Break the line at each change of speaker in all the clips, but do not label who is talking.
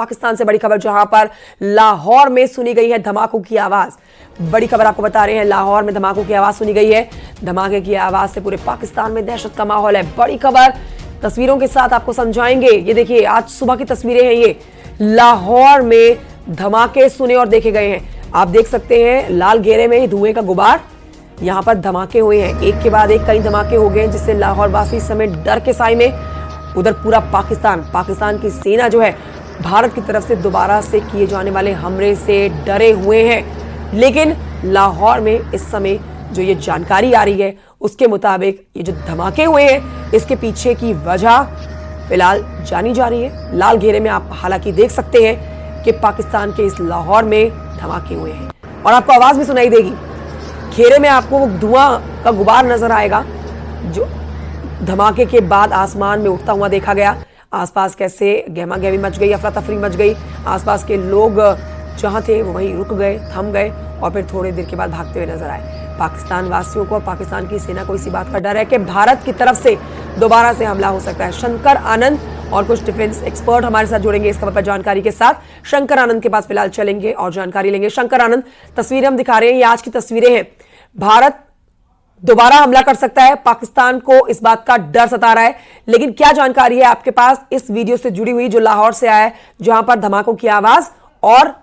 पाकिस्तान से बड़ी खबर, जहां पर लाहौर में सुनी गई है धमाकों की आवाज। बड़ी खबर आपको बता रहे हैं, लाहौर में धमाकों की आवाज सुनी गई है। धमाके की आवाज से पूरे पाकिस्तान में दहशत का माहौल है। बड़ी खबर तस्वीरों के साथ आपको समझाएंगे। ये देखिए, आज सुबह की तस्वीरें हैं। ये लाहौर में धमाके सुने और देखे गए हैं। आप देख सकते हैं लाल घेरे में धुएं का गुबार, यहां पर धमाके हुए हैं। एक के बाद एक कई धमाके हो गए, जिससे लाहौर वासी समेत डर के साए में उधर पूरा पाकिस्तान की सेना जो है भारत की तरफ से दोबारा से किए जाने वाले हमले से डरे हुए हैं। लेकिन लाहौर में इस समय जो ये जानकारी आ रही है, उसके मुताबिक ये जो धमाके हुए हैं, इसके पीछे की वजह फिलहाल जानी जा रही है। लाल घेरे में आप हालांकि देख सकते हैं कि पाकिस्तान के इस लाहौर में धमाके हुए हैं और आपको आवाज भी सुनाई देगी। घेरे में आपको वो धुआं का गुबार नजर आएगा जो धमाके के बाद आसमान में उठता हुआ देखा गया। आसपास कैसे गहमा गहमी मच गई, अफरा तफरी मच गई। आसपास के लोग जहां थे वो वहीं रुक गए, थम गए और फिर थोड़ी देर के बाद भागते हुए नजर आए। पाकिस्तान वासियों को और पाकिस्तान की सेना को इसी बात का डर है कि भारत की तरफ से दोबारा से हमला हो सकता है। शंकर आनंद और कुछ डिफेंस एक्सपर्ट हमारे साथ जुड़ेंगे इस खबर पर जानकारी के साथ। शंकर आनंद के पास फिलहाल चलेंगे और जानकारी लेंगे। शंकर आनंद, तस्वीरें हम दिखा रहे हैं, ये आज की तस्वीरें हैं। भारत दोबारा हमला कर सकता है, पाकिस्तान को इस बात का डर सता रहा है। लेकिन क्या जानकारी है आपके पास इस वीडियो से जुड़ी हुई जो लाहौर से आया है, जहां पर धमाकों की आवाज और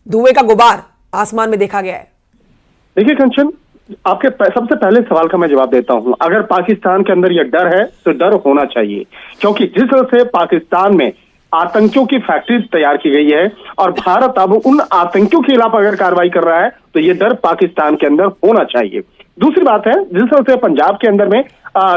धुएं का गुबार आसमान में देखा गया है?
देखिए कंचन, आपके सबसे पहले सवाल का मैं जवाब देता हूं। अगर पाकिस्तान के अंदर यह डर है तो डर होना चाहिए, क्योंकि जिस तरह से पाकिस्तान में आतंकियों की फैक्ट्री तैयार की गई है और भारत अब उन आतंकियों के खिलाफ अगर कार्रवाई कर रहा है तो ये डर पाकिस्तान के अंदर होना चाहिए। दूसरी बात है, जिस तरह से पंजाब के अंदर में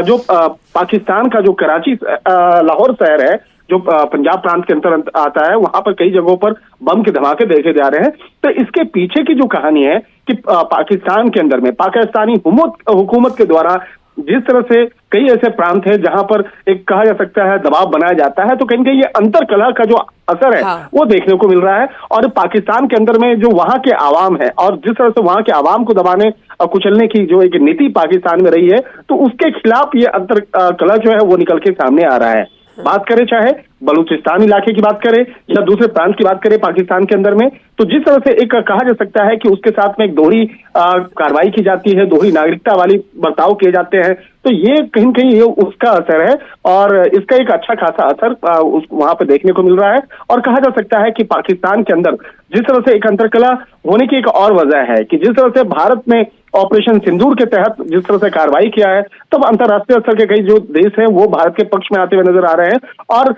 जो पाकिस्तान का जो कराची लाहौर शहर है, जो पंजाब प्रांत के अंतर्गत आता है, वहां पर कई जगहों पर बम के धमाके देखे जा रहे हैं। तो इसके पीछे की जो कहानी है कि पाकिस्तान के अंदर में पाकिस्तानी हुकूमत के द्वारा जिस तरह से कई ऐसे प्रांत हैं जहां पर एक कहा जा सकता है दबाव बनाया जाता है, तो कहीं कहीं ये अंतर कलह का जो असर है वो देखने को मिल रहा है। और पाकिस्तान के अंदर में जो वहां के आवाम है और जिस तरह से वहां के आवाम को दबाने और कुचलने की जो एक नीति पाकिस्तान में रही है, तो उसके खिलाफ ये अंतर कलह जो है वो निकल के सामने आ रहा है। बात करें चाहे बलूचिस्तान इलाके की बात करें या दूसरे प्रांत की बात करें पाकिस्तान के अंदर में, तो जिस तरह से एक कहा जा सकता है कि उसके साथ में एक दोहरी कार्रवाई की जाती है, दोहरी नागरिकता वाली बर्ताव किए जाते हैं, तो ये कहीं न कहीं ये उसका असर है और इसका एक अच्छा खासा असर वहां पर देखने को मिल रहा है। और कहा जा सकता है कि पाकिस्तान के अंदर जिस तरह से एक अंतरकला होने की एक और वजह है कि जिस तरह से भारत में ऑपरेशन सिंदूर के तहत जिस तरह से कार्रवाई किया है, तब अंतर्राष्ट्रीय स्तर के कई जो देश हैं वो भारत के पक्ष में आते हुए नजर आ रहे हैं और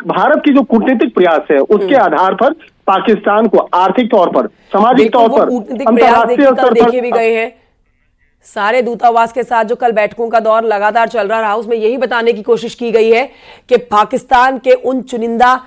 भारत की जो कूटनीतिक प्रयास है उसके आधार पर पाकिस्तान को आर्थिक तौर पर, सामाजिक तौर पर, अंतर्राष्ट्रीय स्तर पर
देखे भी गए हैं। सारे दूतावास के साथ जो कल बैठकों का दौर लगातार चल रहा, उसमें यही बताने की कोशिश की गई है कि पाकिस्तान के उन चुनिंदा